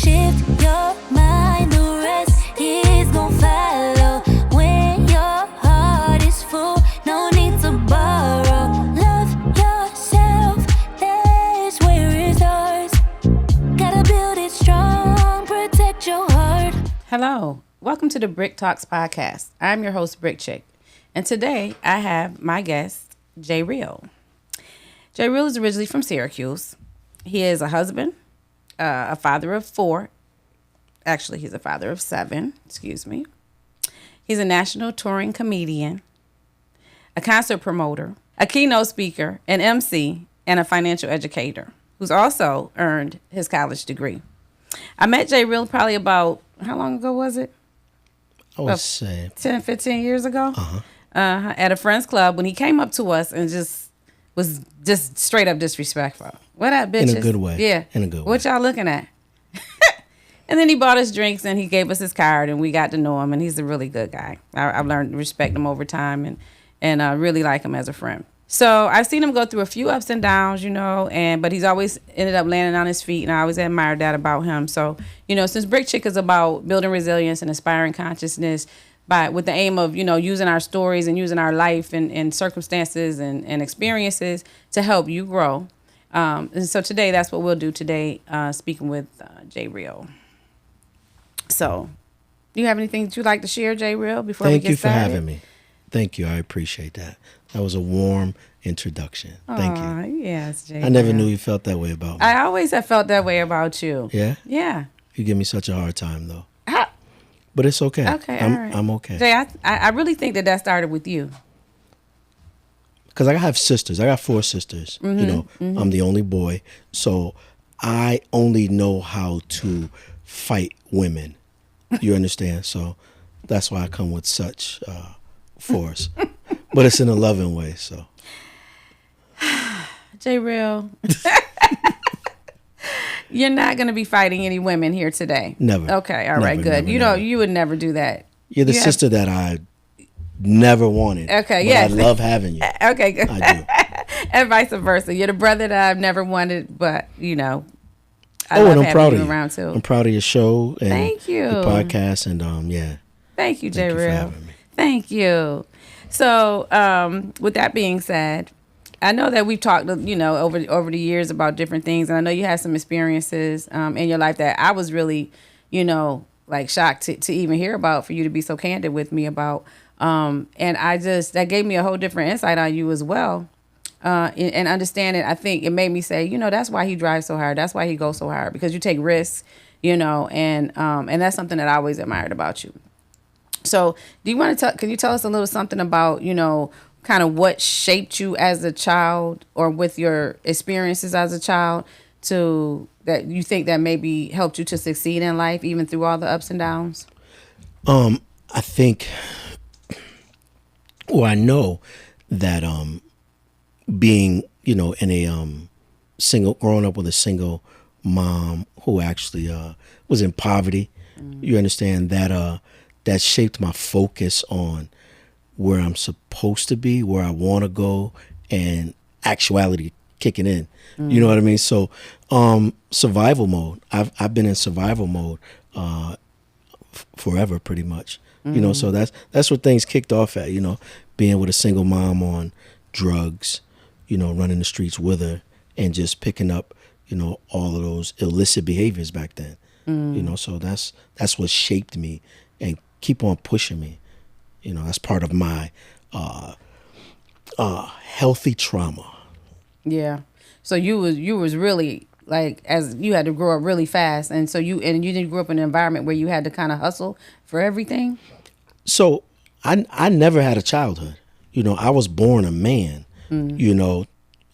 shift your mind, the rest is gon' follow. When your heart is full, no need to borrow. Love yourself, that's where it starts. Gotta build it strong, protect your heart. Hello, welcome to the Brik Talks podcast. I'm your host, Brik Chick, and today I have my guest, Jay Real. Jay Real is originally from Syracuse. He is a husband, a father of 4. Actually, he's a father of 7, excuse me. He's a national touring comedian, a concert promoter, a keynote speaker, an MC, and a financial educator who's also earned his college degree. I met Jay Real probably about, how long ago was it? I would say 10, 15 years ago. At a friend's club when he came up to us and was just straight up disrespectful. What up, bitches? In a good way. Yeah. In a good way. What y'all looking at? And then he bought us drinks and he gave us his card and we got to know him, and he's a really good guy. I've learned to respect him over time and really like him as a friend. So I've seen him go through a few ups and downs, but he's always ended up landing on his feet, and I always admired that about him. So, since Brik Chick is about building resilience and inspiring consciousness with the aim of, using our stories and using our life and circumstances and experiences to help you grow. And so today, that's what we'll do today, speaking with Jay Real. So, do you have anything that you'd like to share, Jay Real, before we get started? Thank you for having me. Thank you. I appreciate that. That was a warm introduction. Thank you. Yes, Jay. I never knew you felt that way about me. I always have felt that way about you. Yeah? Yeah. You give me such a hard time, though. But it's okay. Okay, all right. I'm okay. Jay, I really think that started with you. Because I have sisters. I got 4 sisters. I'm the only boy. So I only know how to fight women. You understand? So that's why I come with such force. But it's in a loving way, so. Jay Real, you're not going to be fighting any women here today. Never. Okay, all right, good. Never. You would never do that. You're the sister that I never wanted. Okay, but yes. I love having you. Okay, good. I do. And vice versa. You're the brother that I've never wanted, but, I love I'm having proud you of you. around too. I'm proud of your show and Thank you. the podcast, and yeah. Thank you, Jay Thank you for Real. having me. Thank you. So, with that being said, I know that we've talked, over the years about different things, and I know you had some experiences in your life that I was really, shocked to even hear about, for you to be so candid with me about. And that gave me a whole different insight on you as well. And understanding, I think it made me say, that's why he drives so hard. That's why he goes so hard, because you take risks, and that's something that I always admired about you. So can you tell us a little something about, kind of what shaped you as a child, or with your experiences as a child, to that you think that maybe helped you to succeed in life, even through all the ups and downs? I think, I know that being, in a growing up with a single mom who actually was in poverty, you understand that shaped my focus on where I'm supposed to be, where I want to go, and actuality kicking in. You know what I mean? So survival mode. I've been in survival mode forever, pretty much. So that's where things kicked off at, being with a single mom on drugs, running the streets with her, and just picking up, all of those illicit behaviors back then. So that's what shaped me and keep on pushing me. That's part of my healthy trauma. Yeah. So you was really, as you had to grow up really fast, and so you didn't grow up in an environment where you had to kind of hustle for everything. So I never had a childhood. I was born a man.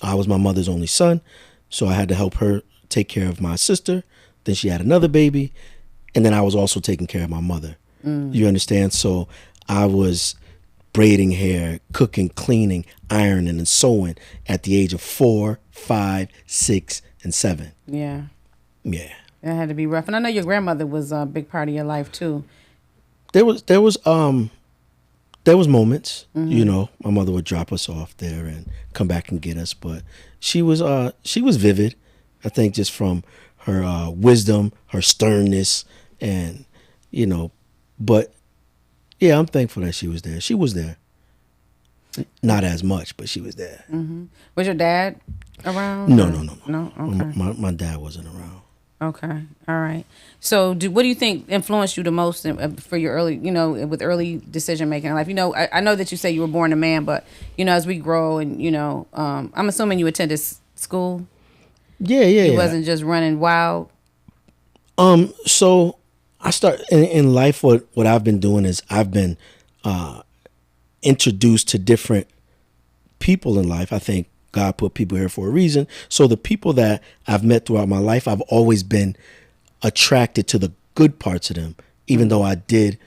I was my mother's only son, so I had to help her take care of my sister. Then she had another baby, and then I was also taking care of my mother. You understand? So I was braiding hair, cooking, cleaning, ironing, and sewing at the age of 4, 5, 6, and 7. Yeah. Yeah. That had to be rough. And I know your grandmother was a big part of your life too. There was moments, my mother would drop us off there and come back and get us, but she was vivid. I think just from her wisdom, her sternness, and but yeah, I'm thankful that she was there. She was there, not as much, but she was there. Was your dad around? No, or- no, no, no. No. Okay. My dad wasn't around. Okay. All right. So, what do you think influenced you the most for your early, with early decision making in life? I know that you say you were born a man, but as we grow and I'm assuming you attended school. Yeah. It wasn't just running wild. So I start in life. What I've been doing is I've been introduced to different people in life. I think God put people here for a reason. So the people that I've met throughout my life, I've always been attracted to the good parts of them, even though I did,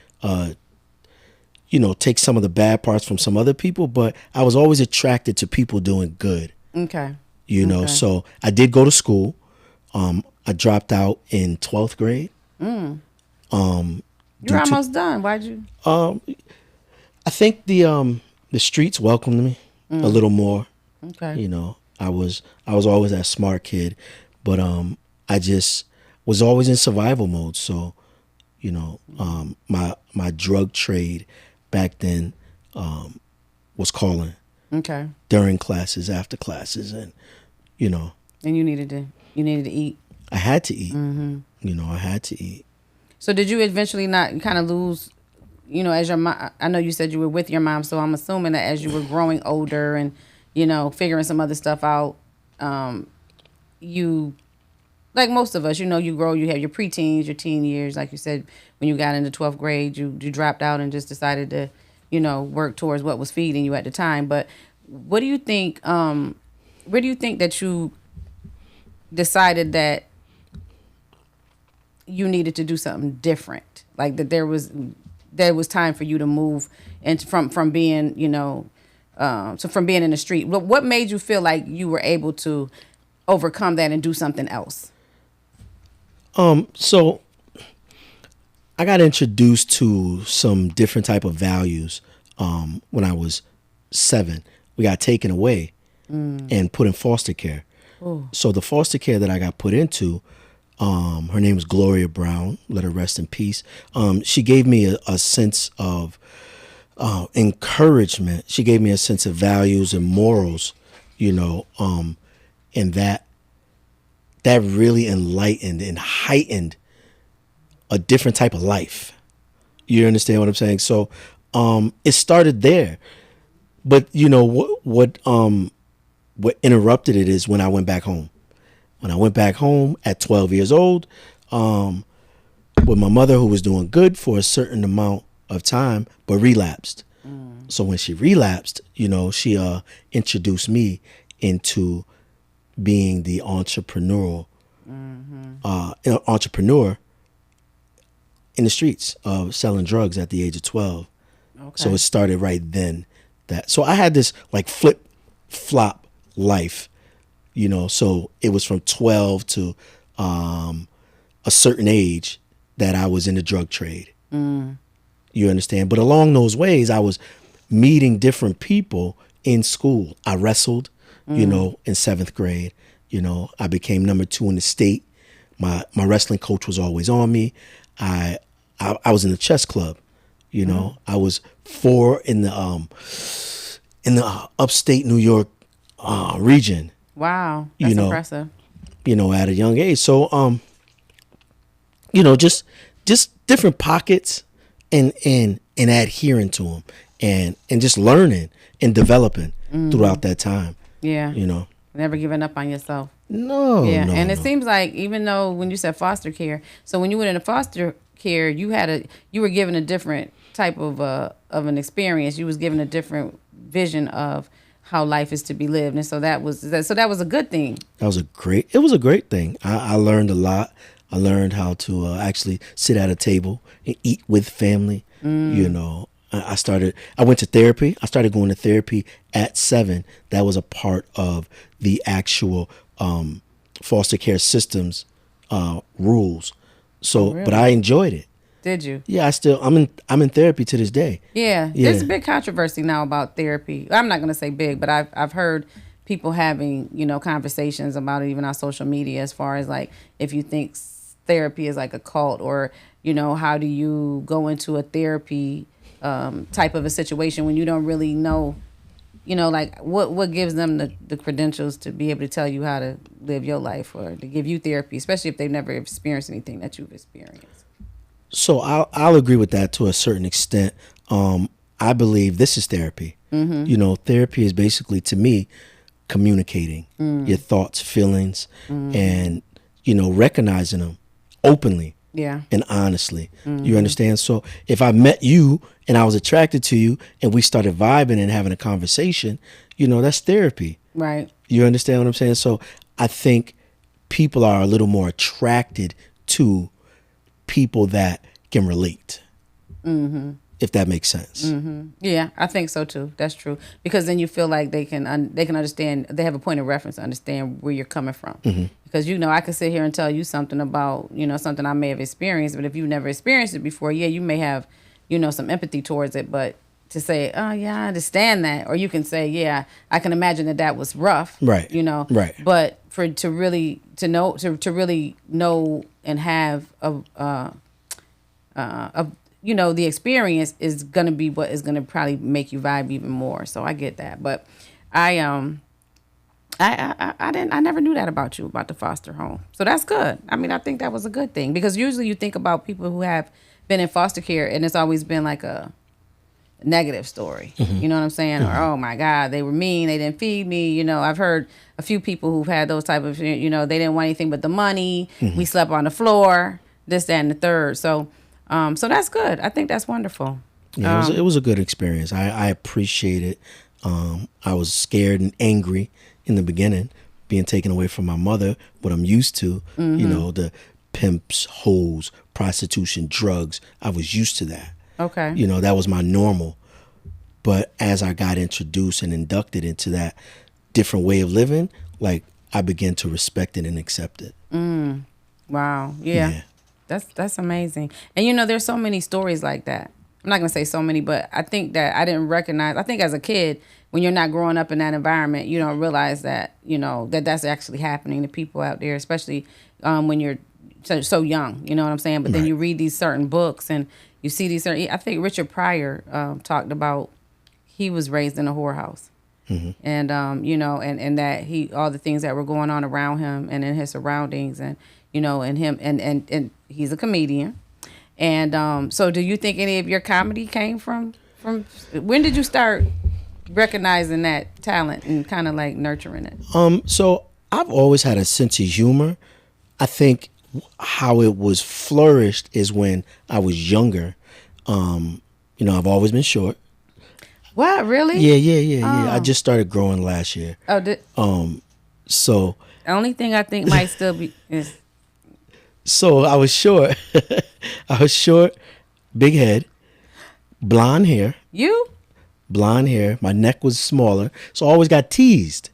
take some of the bad parts from some other people. But I was always attracted to people doing good. Okay. So I did go to school. I dropped out in 12th grade. You're almost done. Why'd you? I think the streets welcomed me a little more. Okay. I was always that smart kid, but I just was always in survival mode. So, my drug trade back then was calling. Okay. During classes, after classes, and And you needed to eat. I had to eat. I had to eat. So did you eventually not kind of lose, as your mom? I know you said you were with your mom, so I'm assuming that as you were growing older and figuring some other stuff out, you, like most of us, you grow, you have your preteens, your teen years. Like you said, when you got into 12th grade, you dropped out and just decided to, work towards what was feeding you at the time. But what do you think, where do you think that you decided that you needed to do something different? Like that there was time for you to move and from being, from being in the street. What made you feel like you were able to overcome that and do something else? So I got introduced to some different type of values when I was 7. We got taken away and put in foster care. Ooh. So the foster care that I got put into, her name was Gloria Brown, let her rest in peace. She gave me a sense of encouragement. She gave me a sense of values and morals, and that really enlightened and heightened a different type of life. You understand what I'm saying? So it started there. But what interrupted it is when I went back home. When I went back home at 12 years old, with my mother, who was doing good for a certain amount of time, but relapsed. So when she relapsed, she introduced me into being the entrepreneur in the streets of selling drugs at the age of 12. Okay. So it started right then. So I had this like flip flop life, so it was from 12 to a certain age that I was in the drug trade. You understand? But along those ways, I was meeting different people in school. I wrestled, in 7th grade. I became number 2 in the state. My wrestling coach was always on me. I was in the chess club. I was 4 in the upstate New York region. Wow, that's impressive. At a young age. So just different pockets and adhering to them and just learning and developing throughout that time. Yeah. Never giving up on yourself. No. Yeah. No, and it no. seems like even though when you said foster care, so when you went into foster care, you were given a different type of an experience. You was given a different vision of how life is to be lived, and so that was a good thing. It was a great thing. I learned a lot. I learned how to actually sit at a table and eat with family. I went to therapy. I started going to therapy at 7. That was a part of the actual foster care system's rules. So, Oh, really? But I enjoyed it. Did you? Yeah, I'm in therapy to this day. Yeah. Yeah. There's a big controversy now about therapy. I'm not going to say big, but I've heard people having, conversations about it even on social media, as far as like if you think therapy is like a cult, or how do you go into a therapy type of a situation when you don't really know, like what gives them the credentials to be able to tell you how to live your life or to give you therapy, especially if they've never experienced anything that you've experienced. So I'll agree with that to a certain extent. I believe this is therapy. Therapy is basically, to me, communicating your thoughts, feelings, and recognizing them openly. Yeah. And honestly. You understand? So if I met you and I was attracted to you and we started vibing and having a conversation, that's therapy. Right. You understand what I'm saying? So I think people are a little more attracted to people that can relate. If that makes sense. Yeah, I think so too. That's true, because then you feel like they can understand. They have a point of reference to understand where you're coming from. Because I could sit here and tell you something about something I may have experienced, but if you've never experienced it before, yeah, you may have some empathy towards it. But to say, oh yeah, I understand that, or you can say, yeah, I can imagine that was rough. Right. Right. But to really know and have the experience is going to be what is going to probably make you vibe even more. So I get that. But I never knew that about you, about the foster home. So that's good. I mean, I think that was a good thing, because usually you think about people who have been in foster care and it's always been like a negative story. You know what I'm saying? Or, oh my God, they were mean. They didn't feed me. I've heard a few people who've had those type of, they didn't want anything but the money. We slept on the floor, this, that, and the third. So that's good. I think that's wonderful. Yeah, it was a good experience. I appreciate it. I was scared and angry in the beginning, being taken away from my mother, what I'm used to, the pimps, hoes, prostitution, drugs. I was used to that. Okay. That was my normal. But as I got introduced and inducted into that different way of living, like, I began to respect it and accept it. Wow. Yeah. That's amazing. And there's so many stories like that. I'm not going to say so many, but I think that I didn't recognize. I think as a kid, when you're not growing up in that environment, you don't realize that, that's actually happening to people out there, especially when you're so young, you know what I'm saying? But then you read these certain books and you see these certain, I think Richard Pryor talked about, he was raised in a whorehouse. And, and that all the things that were going on around him and in his surroundings, and, and him, and he's a comedian. And so do you think any of your comedy came from when did you start recognizing that talent and kind of like nurturing it? So I've always had a sense of humor. I think how it was flourished is when I was younger. I've always been short. What, really? Yeah. I just started growing last year. So the only thing I think might still be is. So I was short. Big head, blonde hair. You? Blonde hair. My neck was smaller, so I always got teased.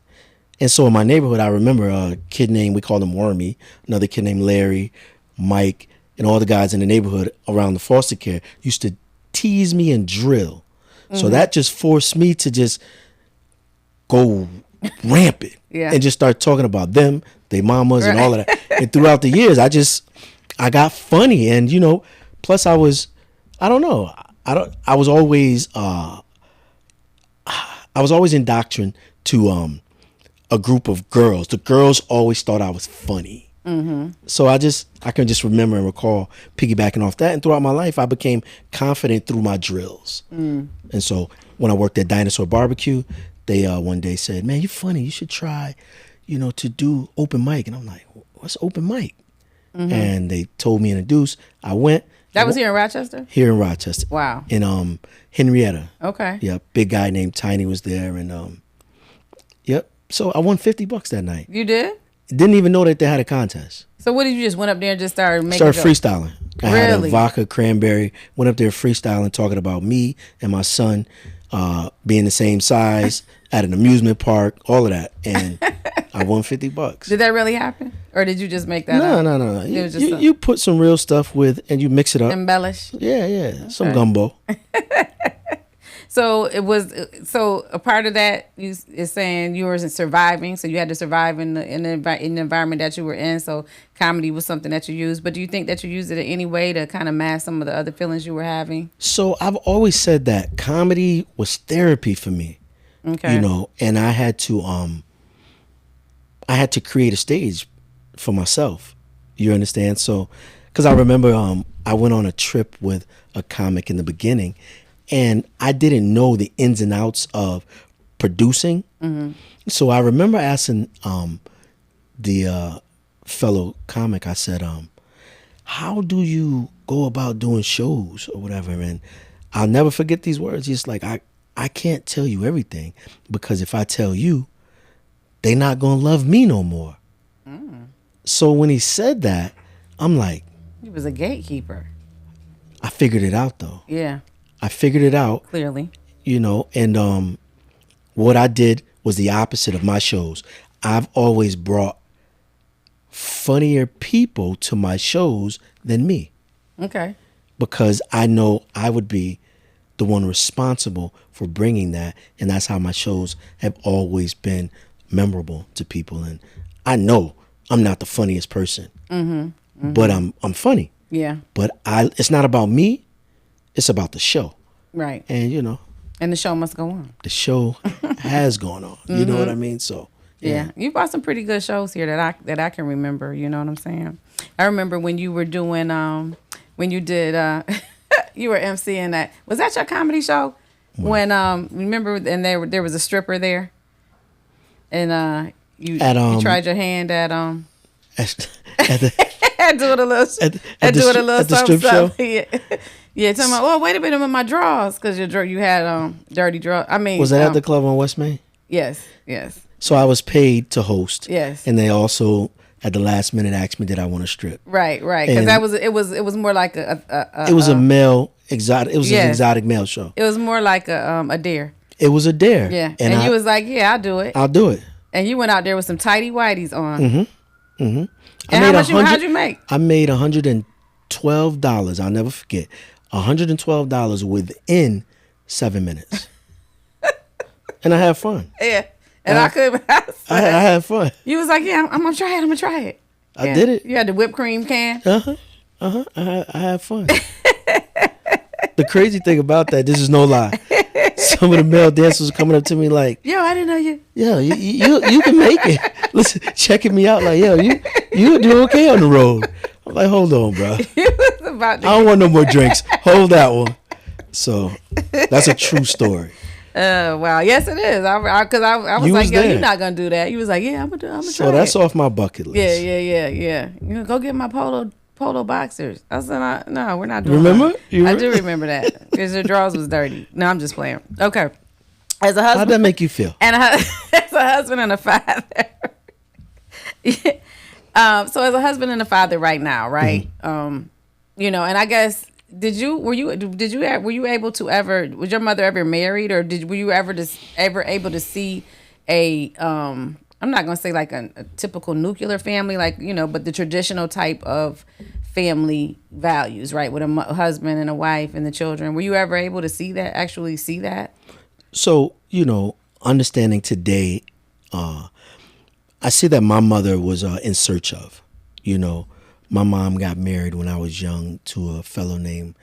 And so in my neighborhood, I remember a kid named, we called him Wormy, another kid named Larry, Mike, and all the guys in the neighborhood around the foster care used to tease me and drill. So that just forced me to just go rampant and just start talking about them, their mamas, and all of that. And throughout the years, I got funny, and plus I was always indoctrined to a group of girls. The girls always thought I was funny. So I can just remember and recall piggybacking off that, and throughout my life I became confident through my drills. And so when I worked at Dinosaur Barbecue, they one day said, "Man, you're funny. You should try, to do open mic." And I'm like, "What's open mic?" And they told me in a deuce. I went. That was here in Rochester? Here in Rochester. Wow. In Henrietta. Okay. Yeah, big guy named Tiny was there, and yep. So I won $50 that night. You did? Didn't even know that they had a contest. So what did you just went up there and just started freestyling? I had a Really? vodka cranberry. Went up there freestyling, talking about me and my son being the same size at an amusement park, all of that, and I won $50. Did that really happen, or did you just make that up? No. It was just You put some real stuff with, and you mix it up. embellish. Yeah. Some gumbo. So it was. So a part of that is saying you were surviving. So you had to survive in the environment that you were in. So comedy was something that you used. But do you think that you used it in any way to kind of mask some of the other feelings you were having? So I've always said that comedy was therapy for me. Okay. You know, and I had to create a stage for myself. You understand? So, because I remember I went on a trip with a comic in the beginning, and I didn't know the ins and outs of producing. Mm-hmm. So I remember asking the fellow comic, I said, how do you go about doing shows or whatever? And I'll never forget these words. He's like, I can't tell you everything, because if I tell you, they not gonna love me no more. So when he said that, I'm like, he was a gatekeeper. I figured it out though. Yeah. I figured it out. Clearly. You know, and what I did was the opposite of my shows. I've always brought funnier people to my shows than me. Okay. Because I know I would be the one responsible for bringing that, and that's how my shows have always been memorable to people. And I know I'm not the funniest person, but I'm funny. Yeah. But it's not about me; it's about the show. Right. And you know, and the show must go on. The show has gone on. You know what I mean? So yeah, you brought some pretty good shows here that I can remember. You know what I'm saying? I remember when you were doing when you did you were emceeing that. Was that your comedy show? When remember, and there was a stripper there, and you tried your hand at at doing a little at the strip show. Yeah, tell me. Oh, wait a minute with my drawers, because you had dirty drawers. I mean, was that at the club on West Main? Yes. So I was paid to host. Yes. And they also at the last minute asked me, did I want to strip? Right. Because it was more like it was a male exotic. It was an exotic male show. It was more like a dare. It was a dare. Yeah. And you was like, yeah, I'll do it. I'll do it. And you went out there with some tighty whities on. Mm-hmm. Mm-hmm. And how'd you make? I made $112. I'll never forget. $112 within 7 minutes. And I had fun. Yeah. And I could. I had fun. You was like, yeah, I'm gonna try it. I did it. You had the whipped cream can. I had fun. The crazy thing about that, this is no lie. Some of the male dancers were coming up to me like, yo, I didn't know you. Yo, you can make it. Listen, checking me out like, yo, you do okay on the road. I'm like, hold on, bro. I don't want no more drinks. Hold that one. So that's a true story. Wow. Yes, it is. Because I was like, yo, you're not going to do that. You was like, yeah, I'm going to try it. So that's off my bucket list. Yeah. You know, go get my polo boxers. I said, no, we're not doing Remember? that. I do remember that. Because your drawers was dirty. No, I'm just playing. Okay. As a husband. How'd that make you feel? And as a husband and a father. So as a husband and a father right now, right? Mm-hmm. You know, and I guess were you able to ever, was your mother ever married, or were you ever able to see a I'm not gonna say like a typical nuclear family, like, you know, but the traditional type of family values, right, with a husband and a wife and the children? Were you ever able to actually see that? So, you know, understanding today, I see that my mother was in search of, you know, my mom got married when I was young to a fellow named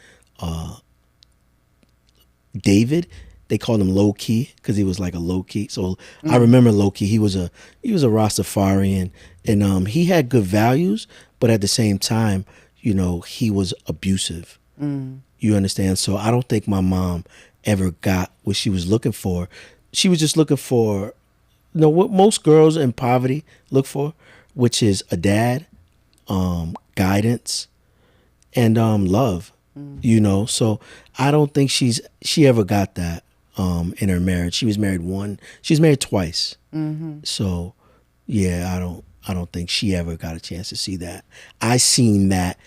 David. They called him Low Key because he was like a low key. So I remember Low Key. He was a Rastafarian, and he had good values, but at the same time, you know, he was abusive. You understand? So I don't think my mom ever got what she was looking for. She was just looking for, you know, what most girls in poverty look for, which is a dad, guidance, and love. You know, so I don't think she ever got that in her marriage. She was married twice. So yeah, I don't think she ever got a chance to see that. I seen that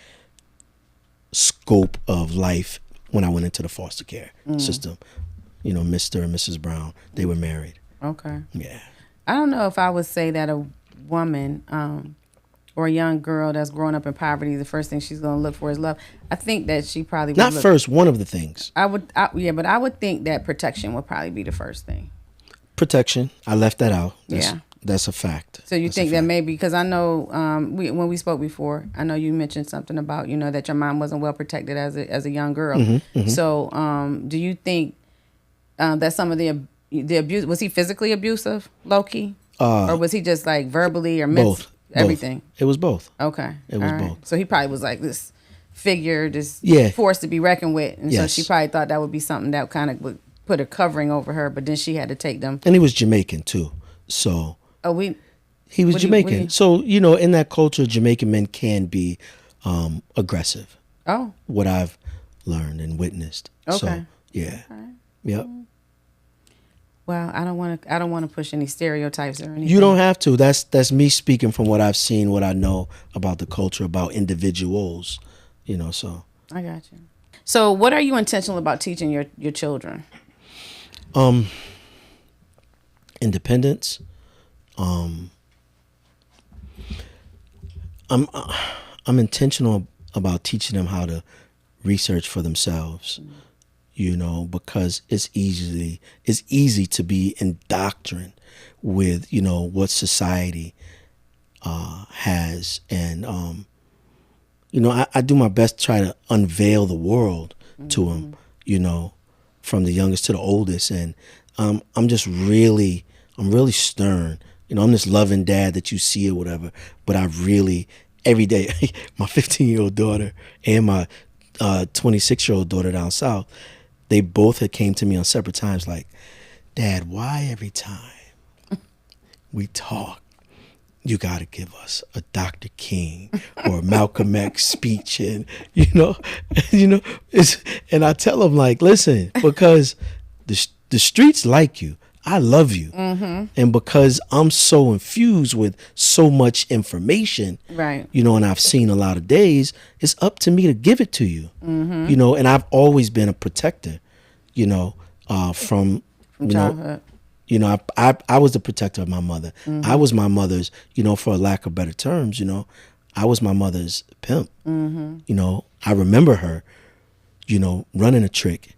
scope of life when I went into the foster care system. You know, Mr. and Mrs. Brown, they were married. Okay. Yeah. I don't know if I would say that a woman or a young girl that's growing up in poverty, the first thing she's going to look for is love. I think that she probably would Not first, one of the things. But I would think that protection would probably be the first thing. Protection. I left that out. Yeah. That's a fact. So you That's think a that fact. maybe, because I know when we spoke before, I know you mentioned something about, that your mom wasn't well protected as a young girl. So do you think that some of the abuse, was he physically abusive, low-key? Or was he just like verbally or Both. everything? It was both. Okay. It was All right. both. So he probably was like this figure, this Yeah. force to be reckoned with. And Yes. so she probably thought that would be something that kind of would put a covering over her, but then she had to take them. And he was Jamaican too. So he was what do you- Jamaican. So, in that culture, Jamaican men can be aggressive. Oh, What I've learned and witnessed. Okay. So, yeah. Yep. well, I don't want to push any stereotypes or anything. You don't have to. That's me speaking from what I've seen, what I know about the culture, about individuals, so. I got you. So what are you intentional about teaching your children? Independence. I'm intentional about teaching them how to research for themselves, because it's easy to be indoctrined with, what society has. And, I do my best to try to unveil the world to them, from the youngest to the oldest. And I'm really stern. I'm this loving dad that you see or whatever, but I really, every day, my 15-year-old daughter and my 26-year-old daughter down south, they both had came to me on separate times like, Dad, why every time we talk, you got to give us a Dr. King or a Malcolm X speech? And, and I tell them like, listen, because the streets like you. I love you. And because I'm so infused with so much information, Right. And I've seen a lot of days, it's up to me to give it to you, and I've always been a protector, from childhood. I was the protector of my mother. I was my mother's, for a lack of better terms, I was my mother's pimp. I remember her, running a trick,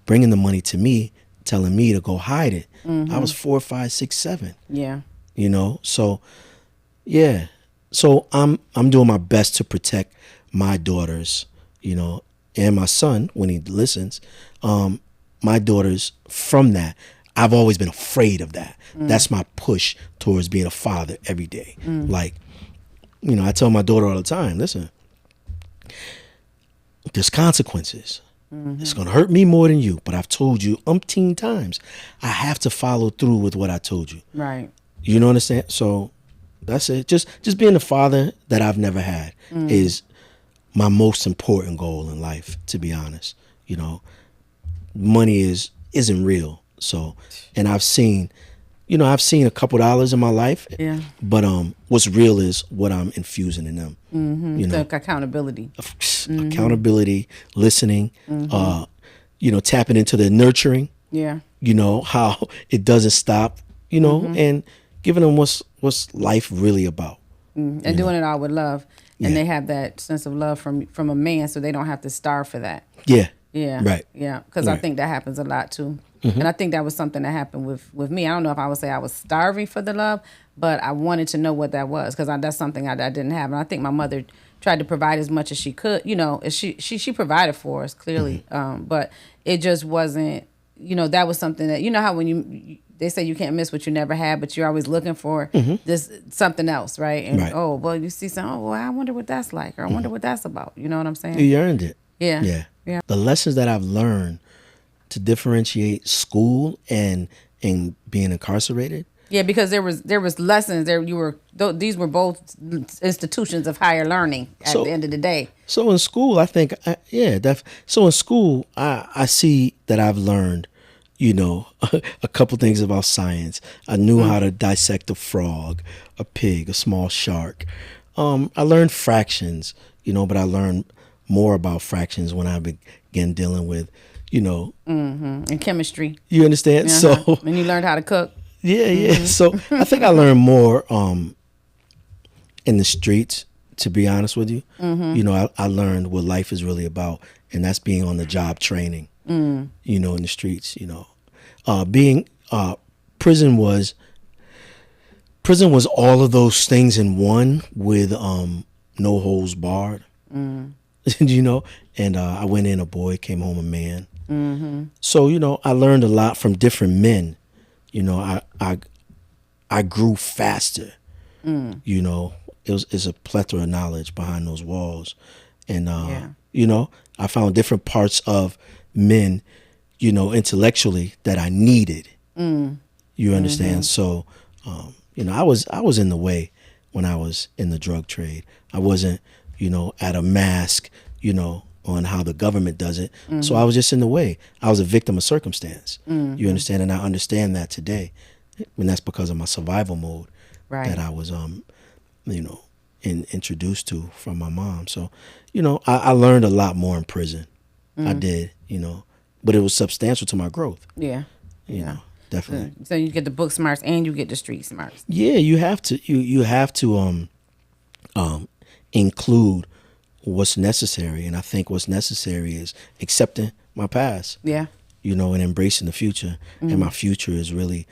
bringing the money to me, telling me to go hide it. I was 4, 5, 6, 7. Yeah. So yeah. So I'm doing my best to protect my daughters, and my son when he listens, my daughters from that. I've always been afraid of that. That's my push towards being a father every day. Like, I tell my daughter all the time, listen, there's consequences. It's going to hurt me more than you, but I've told you umpteen times. I have to follow through with what I told you. Right. You know what I'm saying? So that's it. Just being the father that I've never had is my most important goal in life, to be honest. Money isn't real. So, and I've seen a couple dollars in my life. Yeah. But what's real is what I'm infusing in them. The accountability. Accountability, listening, tapping into the nurturing. Yeah. How it doesn't stop, and giving them what's life really about. And doing it all with love. And Yeah. they have that sense of love from a man, so they don't have to starve for that. Yeah. Yeah. Right. Yeah. Because I Right. think that happens a lot too. And I think that was something that happened with me. I don't know if I would say I was starving for the love, but I wanted to know what that was because that's something I didn't have. And I think my mother tried to provide as much as she could. As she provided for us clearly, but it just wasn't. That was something that how when they say you can't miss what you never had, but you're always looking for this something else, right? And Right. oh well, you see something. Oh well, I wonder what that's like, or I wonder what that's about. You know what I'm saying? You earned it. Yeah. Yeah. Yeah. The lessons that I've learned to differentiate school and being incarcerated. Yeah, because there was lessons there. These were both institutions of higher learning at the end of the day. So in school, I think, so in school, I see that I've learned, a couple things about science. I knew how to dissect a frog, a pig, a small shark. I learned fractions, but I learned more about fractions when I began dealing with, And chemistry. you understand? So and you learned how to cook. yeah. So I think I learned more in the streets, to be honest with you. You know, I learned what life is really about, and that's being on the job training, you know, in the streets, you know. Being prison was all of those things in one with no holds barred. You know, and I went in a boy, came home a man. So, you know, I learned a lot from different men. You know, I grew faster. You know, it's a plethora of knowledge behind those walls. And, you know, I found different parts of men, you know, intellectually that I needed. You understand? So, you know, I was in the way when I was in the drug trade. I wasn't, you know, at a mask, you know, on how the government does it. So I was just in the way. I was a victim of circumstance. You understand? And I understand that today. And that's because of my survival mode that I was, you know, introduced to from my mom. So, you know, I learned a lot more in prison. I did, you know, but it was substantial to my growth. Yeah. You know, definitely. So you get the book smarts and you get the street smarts. Yeah, you have to. You have to include what's necessary, and I think what's necessary is accepting my past. Yeah. You know, and embracing the future, and my future is really,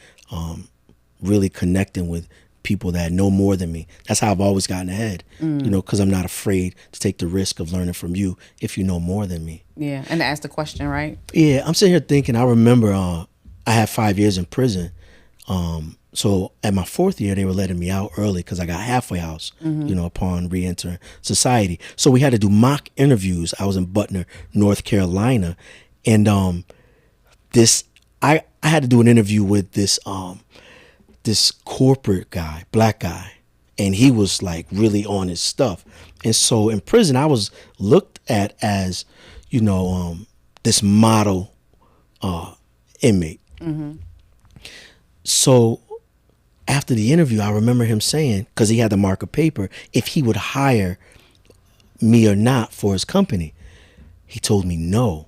really connecting with people that know more than me. That's how I've always gotten ahead. You know, because I'm not afraid to take the risk of learning from you if you know more than me. Yeah, and to ask the question, right? Yeah, I'm sitting here thinking. I remember I had 5 years in prison. So at my 4th year, they were letting me out early because I got halfway house, you know, upon re-entering society. So we had to do mock interviews. I was in Butner, North Carolina. And I had to do an interview with this corporate guy, black guy. And he was like really on his stuff. And so in prison, I was looked at as, you know, this model inmate. So after the interview, I remember him saying, because he had to mark a paper, if he would hire me or not for his company. He told me no.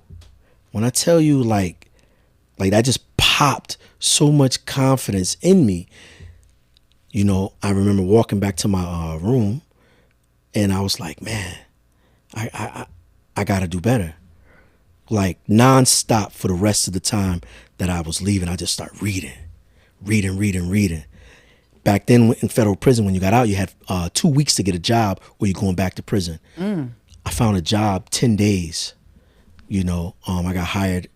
When I tell you, like that just popped so much confidence in me. You know, I remember walking back to my room, and I was like, man, I got to do better. Like nonstop for the rest of the time that I was leaving, I just started reading. Back then in federal prison, when you got out, you had 2 weeks to get a job or you're going back to prison. I found a job 10 days. You know, I got hired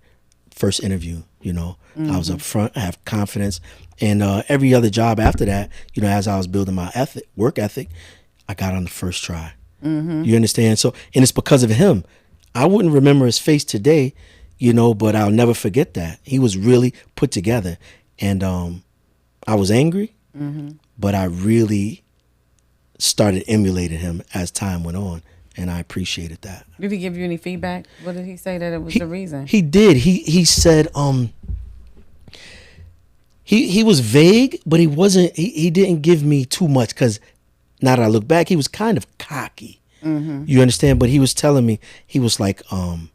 first interview, you know. I was up front, I have confidence. And every other job after that, you know, as I was building my work ethic, I got on the first try. You understand? So, and it's because of him. I wouldn't remember his face today, you know, but I'll never forget that. He was really put together. And I was angry, but I really started emulating him as time went on, and I appreciated that. Did he give you any feedback? What did he say that it was the reason? He did. He said he was vague, but he wasn't. He didn't give me too much because now that I look back, he was kind of cocky. You understand? But he was telling me, he was like, what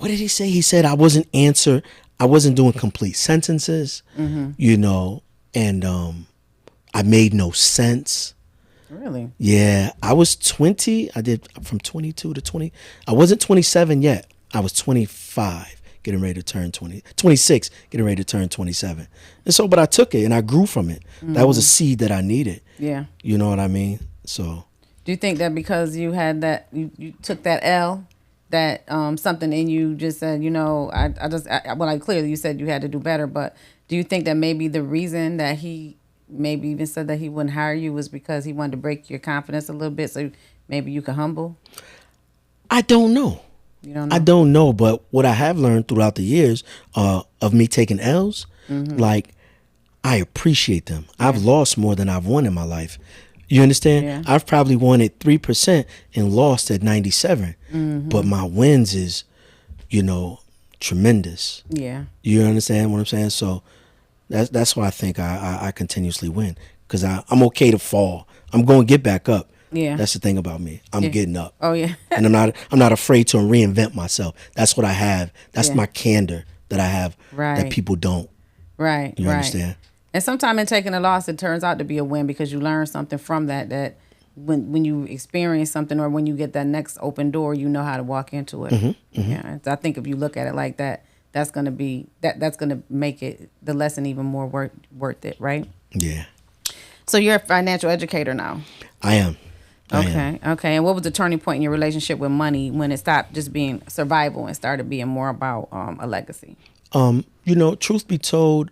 did he say? He said I wasn't doing complete sentences, you know, and I made no sense. Really? Yeah. I was 20. I did from 22 to 20. I wasn't 27 yet. I was 25, getting ready to turn 26, getting ready to turn 27. And so, but I took it and I grew from it. That was a seed that I needed. Yeah. You know what I mean? So. Do you think that because you had that, you took that L, that something in you just said, you know, clearly you said you had to do better, but do you think that maybe the reason that he maybe even said that he wouldn't hire you was because he wanted to break your confidence a little bit so maybe you could humble? I don't know. You don't know? I don't know, but what I have learned throughout the years of me taking L's, like, I appreciate them. Yeah. I've lost more than I've won in my life. You understand? Yeah. I've probably won at 3% and lost at 97. But my wins is, you know, tremendous. Yeah. You understand what I'm saying? So that's why I think I continuously win, because I'm okay to fall. I'm going to get back up. Yeah. That's the thing about me. I'm getting up. Oh yeah. And I'm not afraid to reinvent myself. That's what I have. That's my candor that I have that people don't. Right. You understand? And sometimes in taking a loss, it turns out to be a win because you learn something from that. That when you experience something or when you get that next open door, you know how to walk into it. Yeah, I think if you look at it like that, that's gonna be that's gonna make it the lesson even more worth it, right? Yeah. So you're a financial educator now. I am. Okay. And what was the turning point in your relationship with money when it stopped just being survival and started being more about a legacy? Truth be told,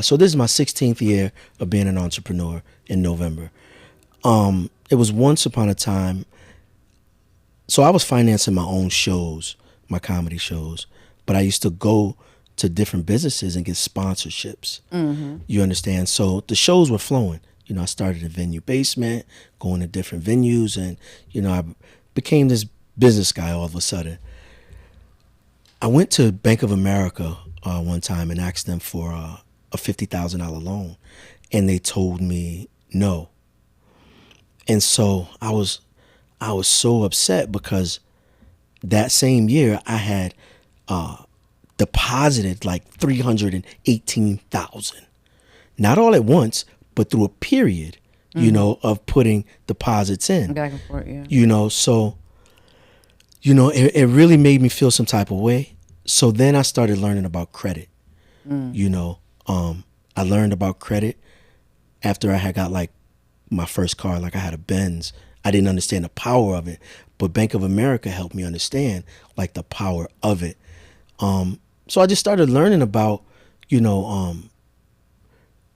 so this is my 16th year of being an entrepreneur in November. It was once upon a time. So I was financing my own shows, my comedy shows, but I used to go to different businesses and get sponsorships. You understand? So the shows were flowing. I started a venue basement, going to different venues, and, I became this business guy all of a sudden. I went to Bank of America one time and asked them for a $50,000 loan, and they told me no. And so I was so upset because that same year I had deposited like $318,000, not all at once, but through a period, of putting deposits in. Back and forth, yeah. So, it really made me feel some type of way. So then I started learning about credit. I learned about credit after I had got like my first car, like I had a Benz. I didn't understand the power of it, but Bank of America helped me understand like the power of it. So I just started learning about,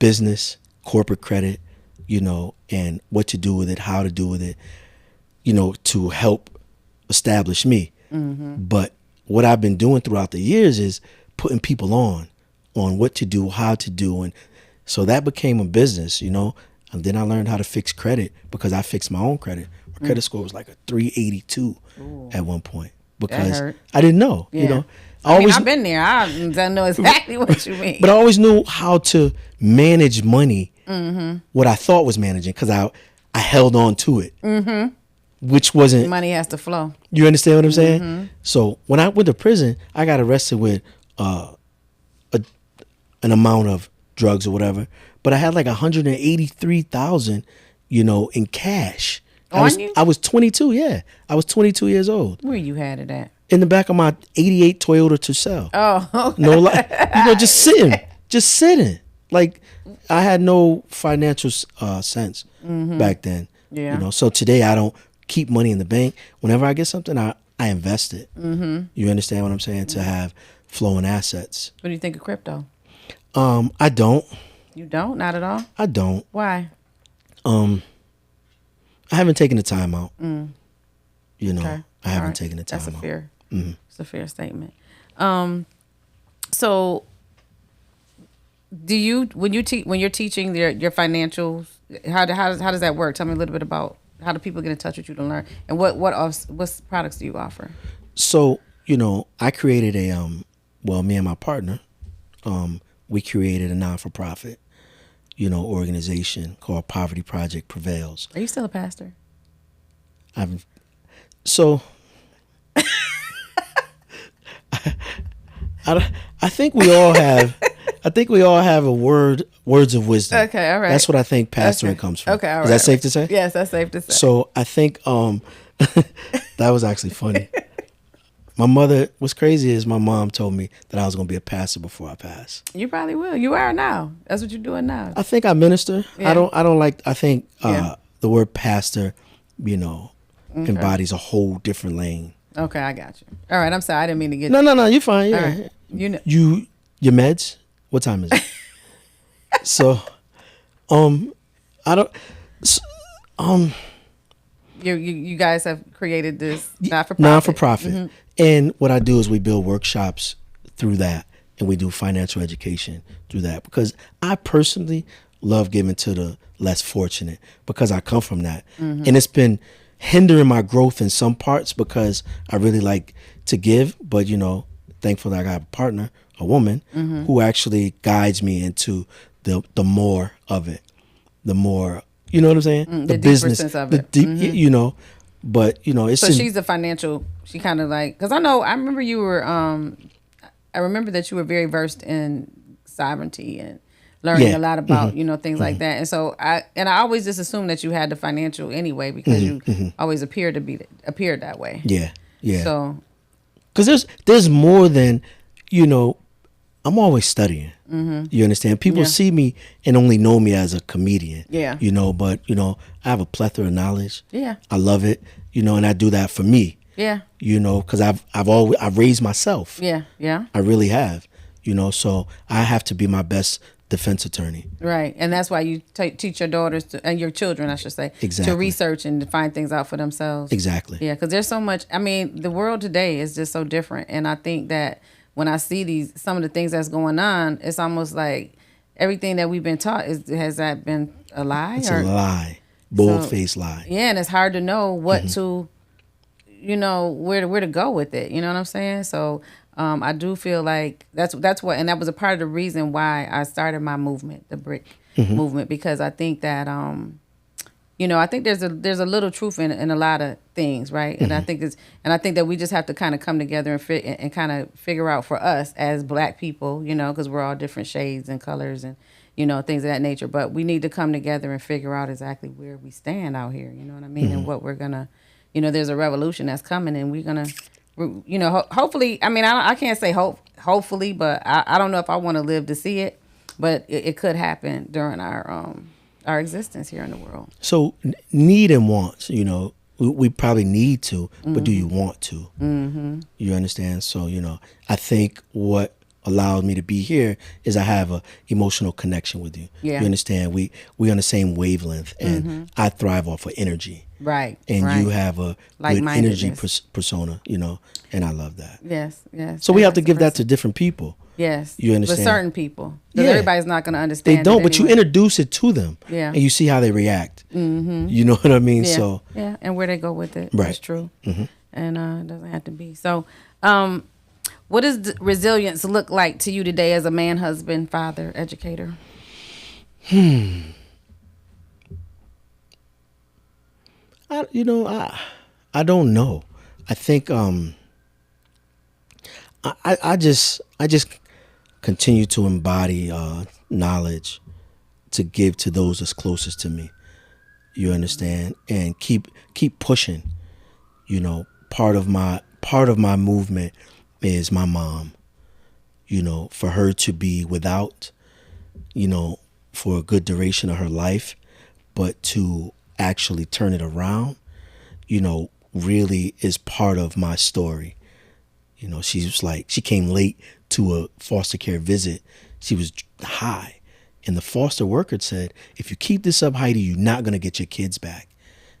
business, corporate credit, and what to do with it, how to do with it, to help establish me. But what I've been doing throughout the years is putting people on what to do, how to do. And so that became a business, And then I learned how to fix credit because I fixed my own credit. My credit score was like a 382 at one point because I didn't know, Yeah. I've been there. I know exactly what you mean. But I always knew how to manage money, what I thought was managing, because I held on to it, which wasn't. Money has to flow. You understand what I'm saying? So when I went to prison, I got arrested with an amount of drugs or whatever, but I had like 183,000, in cash. I was 22. Yeah, I was 22 years old. Where you had it at? In the back of my '88 Toyota Tercel. Oh, okay. No, just sitting. Like I had no financial sense back then. Yeah. So today I don't keep money in the bank. Whenever I get something, I invest it. You understand what I'm saying? To have flowing assets. What do you think of crypto? I don't. You don't? Not at all? I don't. Why? I haven't taken the time out. Okay. I haven't taken the time out. That's fair. It's a fair statement. So do you when you're teaching your financials, how does that work? Tell me a little bit about how do people get in touch with you to learn, and what products do you offer? So I created me and my partner, we created a non-for-profit, organization called Poverty Project Prevails. Are you still a pastor? So I think we all have. I think we all have words of wisdom. Okay, all right. That's what I think pastoring comes from. Okay, all right. Is that safe to say? Yes, that's safe to say. So I think that was actually funny. My mother, what's crazy is my mom told me that I was going to be a pastor before I pass. You probably will. You are now. That's what you're doing now. I think I minister. Yeah. I don't like. I think the word pastor, embodies a whole different lane. Okay, I got you. All right, I'm sorry. I didn't mean to get. No, you're fine. Yeah. Right. Your meds. What time is it? So, I don't. You guys have created this non-for-profit. And what I do is we build workshops through that, and we do financial education through that, because I personally love giving to the less fortunate, because I come from that. And it's been hindering my growth in some parts because I really like to give, but thankfully I got a partner, a woman, who actually guides me into the more of it, the more, you know what I'm saying? The business of it. But it's so she's the financial. She kind of like, because I remember you were. I remember that you were very versed in sovereignty and learning Yeah. a lot about, things like that. And so I always just assumed that you had the financial anyway because you always appeared that way. Yeah. Yeah. So, Because there's more than, I'm always studying. You understand? People Yeah. see me and only know me as a comedian. Yeah. But I have a plethora of knowledge. Yeah. I love it. And I do that for me. yeah. Because I've raised myself. Yeah. Yeah. I really have. So I have to be my best defense attorney. Right. And that's why you teach your daughters and your children, I should say, Exactly. to research and to find things out for themselves. Exactly. Yeah. Because there's so much. I mean, the world today is just so different. And I think that when I see some of the things that's going on, it's almost like everything that we've been taught has that been a lie? It's a lie. Bold-faced lie. Yeah. And it's hard to know what to, where to go with it. You know what I'm saying? So I do feel like that's what, and that was a part of the reason why I started my movement, the Brik movement, because I think that, I think there's a little truth in a lot of things, right? And I think that we just have to kind of come together and kind of figure out for us as Black people, because we're all different shades and colors and things of that nature. But we need to come together and figure out exactly where we stand out here. You know what I mean? And what we're gonna, there's a revolution that's coming, and we're gonna. Hopefully, I mean, I can't say hopefully, but I don't know if I want to live to see it, but it could happen during our existence here in the world. So need and wants, we probably need to, but do you want to? Mm-hmm. You understand? So, I think what allowed me to be here is I have a emotional connection with you. Yeah. You understand? We on the same wavelength, and I thrive off of energy. Right. And right. you have a good energy persona, and I love that. Yes, yes. So we have to give that to different people. Yes. You understand? But certain people. Because everybody's not going to understand. They don't, but you introduce it to them. Yeah. And you see how they react. Mm-hmm. You know what I mean? Yeah. So yeah, and where they go with it. Right. That's true. Mm-hmm. And it doesn't have to be. So what does resilience look like to you today as a man, husband, father, educator? I don't know. I think I just continue to embody knowledge to give to those that's closest to me. You understand? And keep pushing. Part of my movement is my mom. For her to be without, for a good duration of her life, but to actually turn it around, really is part of my story. She came late to a foster care visit. She was high. And the foster worker said, if you keep this up, Heidi, you're not going to get your kids back.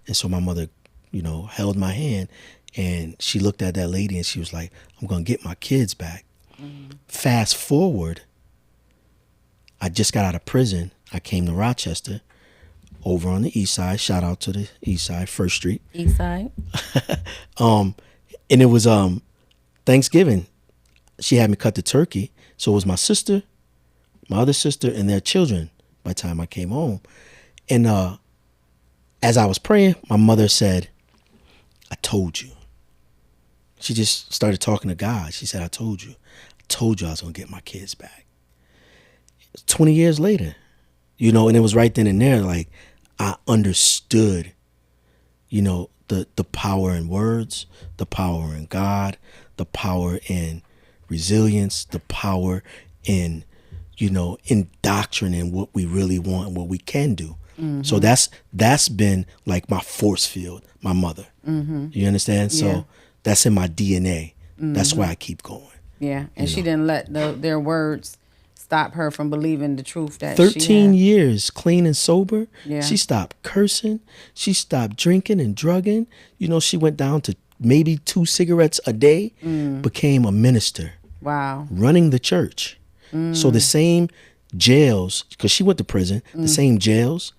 And so my mother, held my hand, and she looked at that lady and she was like, I'm going to get my kids back. Fast forward, I just got out of prison. I came to Rochester, over on the east side. Shout out to the east side, First Street. East side. And it was Thanksgiving. She had me cut the turkey. So it was my sister, my other sister, and their children by the time I came home. And as I was praying, my mother said, I told you. She just started talking to God. She said, I told you I was going to get my kids back. 20 years later, and it was right then and there, like, I understood, the power in words, the power in God, the power in resilience, the power in, indoctrinating what we really want and what we can do. Mm-hmm. So that's been like my force field, my mother. Mm-hmm. You understand? Yeah. So that's in my DNA. Mm-hmm. That's why I keep going. Yeah, and she didn't let their words stop her from believing the truth that 13 years clean and sober. Yeah. She stopped cursing. She stopped drinking and drugging. She went down to maybe 2 cigarettes a day, became a minister. Wow. Running the church. So the same jails, because she went to prison, the same jails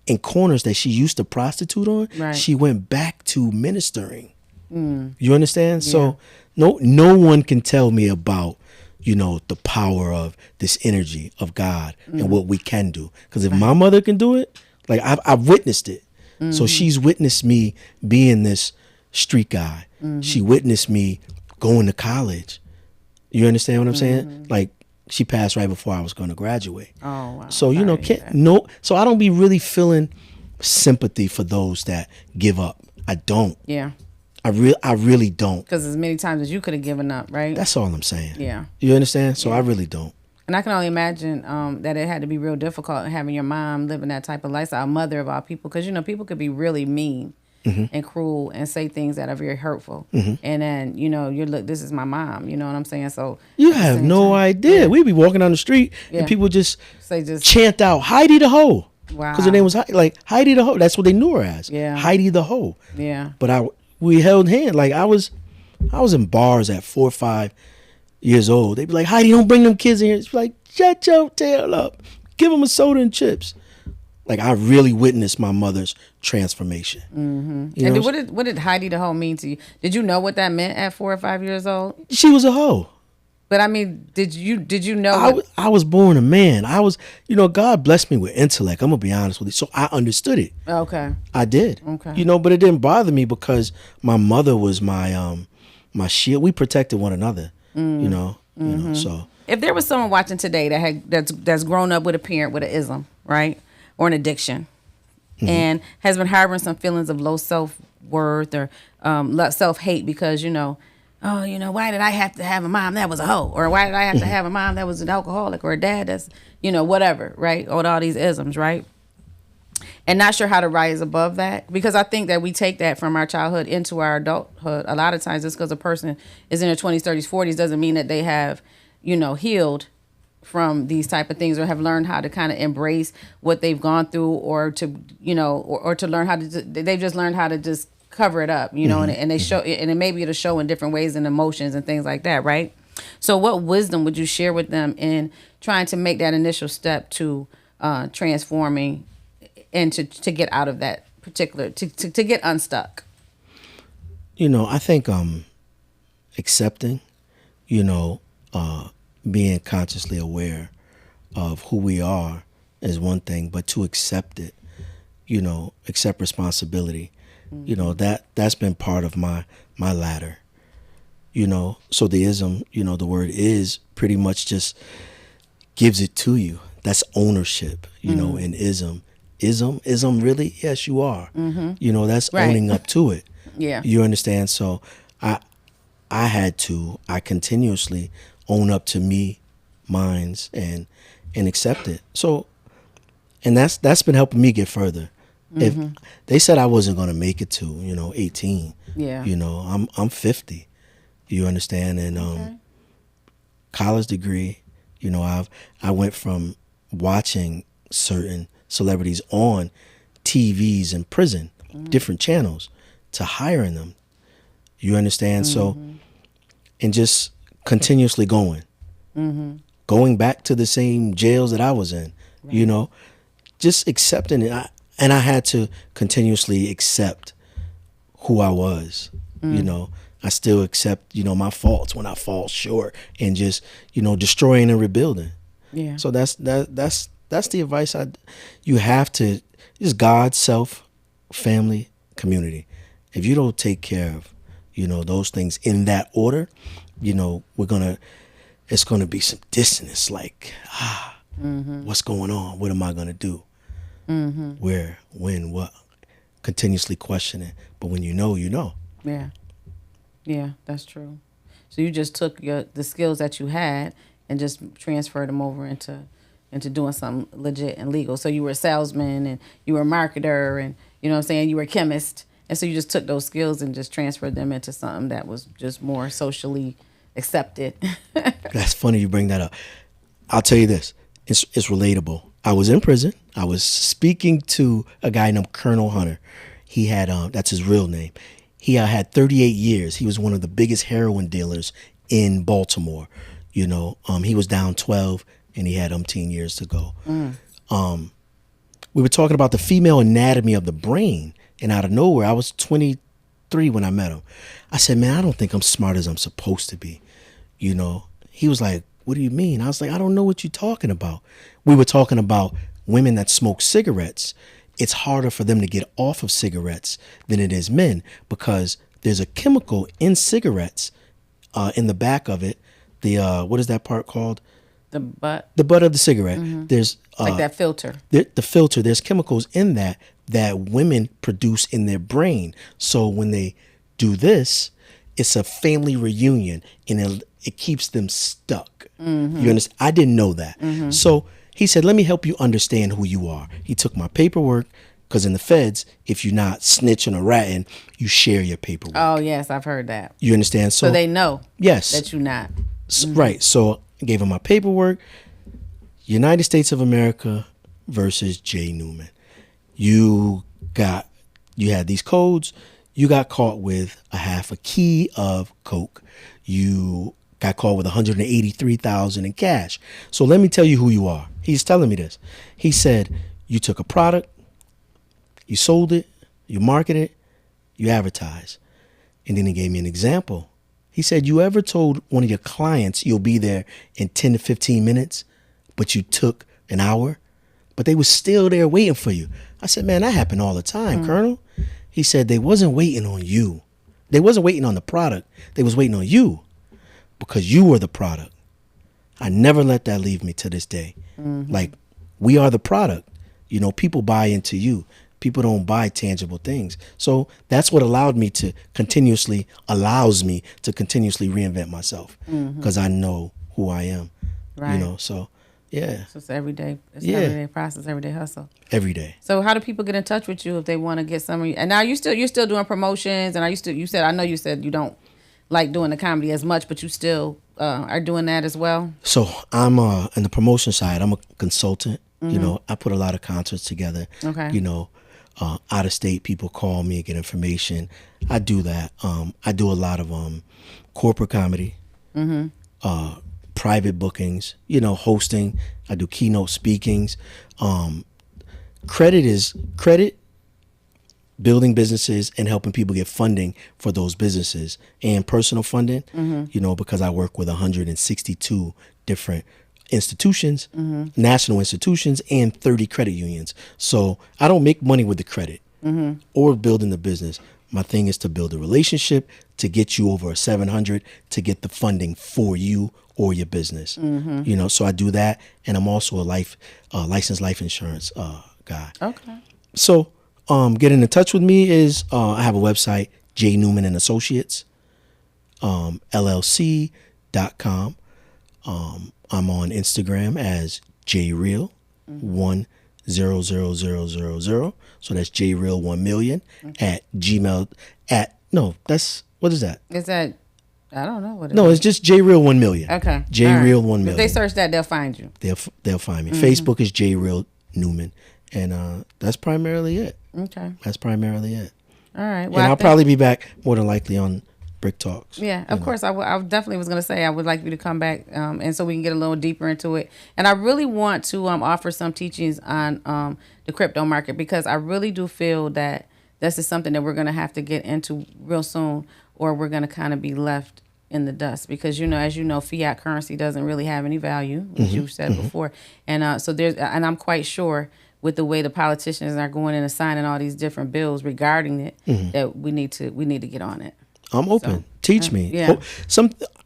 and corners that she used to prostitute on, right. She went back to ministering. You understand? Yeah. So no one can tell me about, the power of this energy of God and what we can do. Because if my mother can do it, like I've witnessed it. So she's witnessed me being this street guy. She witnessed me going to college. You understand what I'm saying? Like She passed right before I was going to graduate. Oh wow. So Sorry to hear can't that. no. So I don't be really feeling sympathy for those that give up. I don't. Yeah. I really don't. Because as many times as you could have given up, right? That's all I'm saying. Yeah. You understand? So I really don't. And I can only imagine that it had to be real difficult having your mom living that type of lifestyle, a mother of all people, because people could be really mean and cruel and say things that are very hurtful. And then you're look, this is my mom. You know what I'm saying? So You at the have same no time- idea. Yeah. We'd be walking down the street Yeah. and people just Say just chant out Heidi the hoe. Wow. Because her name was like Heidi the hoe. That's what they knew her as. Yeah. Heidi the hoe. yeah. But we held hands. Like I was in bars at 4 or 5 years old. They'd be like, Heidi, don't bring them kids in here. It's like, shut your tail up. Give them a soda and chips. Like I really witnessed my mother's transformation. You And know, what did Heidi the hoe mean to you? Did you know what that meant at 4 or 5 years old? she was a hoe. But I mean, did you know? I was born a man. I was, God blessed me with intellect. I'm gonna be honest with you. So I understood it. Okay. I did. Okay. But it didn't bother me because my mother was my my shield. We protected one another. So If there was someone watching today that's grown up with a parent with an ism, right, or an addiction, and has been harboring some feelings of low self-worth or self-hate because why did I have to have a mom that was a hoe, or why did I have to have a mom that was an alcoholic, or a dad that's whatever, right, or all these isms, right, and not sure how to rise above that, because I think that we take that from our childhood into our adulthood a lot of times. Just because a person is in their 20s, 30s, 40s doesn't mean that they have healed from these type of things or have learned how to kind of embrace what they've gone through, or to or to learn how to they've just learned how to just cover it up, and they show, and it maybe it'll show in different ways and emotions and things like that, right? So what wisdom would you share with them in trying to make that initial step to transforming and to get out of that particular, to get unstuck? I think accepting, being consciously aware of who we are is one thing, but to accept it, accept responsibility, that's been part of my ladder, so the ism, the word is pretty much just gives it to you. That's ownership, and ism really, yes, you are, that's Right. owning up to it. Yeah. You understand? So I continuously own up to me, mines, and accept it. So, and that's been helping me get further. If they said I wasn't going to make it to, 18, Yeah. I'm 50, you understand? And, college degree, I went from watching certain celebrities on TVs in prison, different channels, to hiring them. You understand? So, and just continuously going back to the same jails that I was in, just accepting it. I had to continuously accept who I was, I still accept, my faults when I fall short, and just, destroying and rebuilding. Yeah. So that's the advice you have to, just God, self, family, community. If you don't take care of, those things in that order, it's gonna be some dissonance, like, what's going on? What am I gonna do? Where, when, what? Continuously questioning. But when you know. Yeah. Yeah, that's true. So you just took the skills that you had and just transferred them over into doing something legit and legal. So you were a salesman and you were a marketer and, you were a chemist. And so you just took those skills and just transferred them into something that was just more socially accepted. That's funny you bring that up. I'll tell you this. It's relatable. I was in prison. I was speaking to a guy named Colonel Hunter. He had, that's his real name. He had 38 years. He was one of the biggest heroin dealers in Baltimore. He was down 12 and he had umpteen years to go. We were talking about the female anatomy of the brain, and out of nowhere, I was 23 when I met him. I said, man, I don't think I'm smart as I'm supposed to be. He was like, what do you mean? I was like, I don't know what you're talking about. We were talking about women that smoke cigarettes. It's harder for them to get off of cigarettes than it is men, because there's a chemical in cigarettes, in the back of it. The, what is that part called? The butt of the cigarette. There's Like that filter. the filter. There's chemicals in that women produce in their brain. So when they do this, it's a family reunion, and it keeps them stuck. You understand? I didn't know that. So he said, "Let me help you understand who you are." He took my paperwork, because in the feds, if you're not snitching or ratting, you share your paperwork. Oh yes, I've heard that. You understand? So they know. Yes. That you're not. Right. So I gave him my paperwork. United States of America versus Jay Newman. You had these codes. You got caught with a half a key of coke. You got caught with $183,000 in cash. So let me tell you who you are. He's telling me this. He said, you took a product, you sold it, you marketed it, you advertised. And then he gave me an example. He said, you ever told one of your clients you'll be there in 10 to 15 minutes, but you took an hour, but they were still there waiting for you? I said, man, that happened all the time, Colonel. He said, they wasn't waiting on you. They wasn't waiting on the product. They was waiting on you, because you were the product. I never let that leave me to this day. Like, we are the product. You know, people buy into you. People don't buy tangible things. So that's what allows me to continuously reinvent myself, because I know who I am. Right. You know, so yeah. So it's everyday process, everyday hustle. Every day. So how do people get in touch with you if they want to get some of you? And now you're still doing promotions, and I know you said you don't like doing the comedy as much, but you still are doing that as well. So I'm in the promotion side. I'm a consultant. You know, I put a lot of concerts together. Okay. You know, out of state people call me and get information. I do that. I do a lot of corporate comedy, private bookings, you know, hosting. I do keynote speakings. Credit, building businesses and helping people get funding for those businesses, and personal funding, you know, because I work with 162 different institutions, national institutions, and 30 credit unions. So I don't make money with the credit or building the business. My thing is to build a relationship to get you over a 700 to get the funding for you or your business. You know, so I do that, and I'm also a licensed life insurance guy. Okay. So getting in touch with me is I have a website, J Newman and Associates, LLC.com. I'm on Instagram as JReal1000000. So that's JReal1million at Gmail what is that? Is that, I don't know what it No, is. it's just JReal1million. Okay. JReal1million. If they search that, they'll find you. They'll find me. Facebook is JReal Newman, and that's primarily it. Okay. That's primarily it. All right. And I'll probably be back more than likely on Brik Talks. Yeah, of course. I definitely was going to say I would like you to come back, and so we can get a little deeper into it. And I really want to offer some teachings on the crypto market, because I really do feel that this is something that we're going to have to get into real soon, or we're going to kind of be left in the dust, because, you know, as you know, fiat currency doesn't really have any value, as you said before. And and I'm quite sure with the way the politicians are going in and signing all these different bills regarding it, that we need to get on it. I'm open. Teach me. Yeah.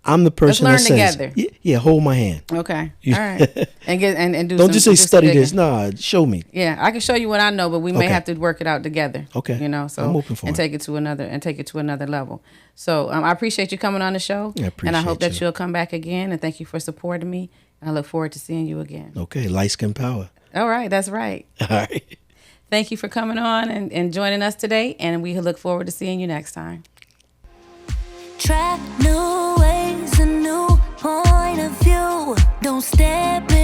I'm the person Let's that learn says, together. Yeah, hold my hand. Okay. All right. And do. Don't just say study digging. this. Nah, show me. Yeah, I can show you what I know, but we may Okay. have to work it out together. Okay. You know, so I'm open for and it. take it to another level. So I appreciate you coming on the show, I and I hope appreciate that you. you'll come back again. And thank you for supporting me. I look forward to seeing you again. Okay, light skin power. All right, that's right. All right. Thank you for coming on and joining us today, and we look forward to seeing you next time. Try new ways, a new point of view. Don't step in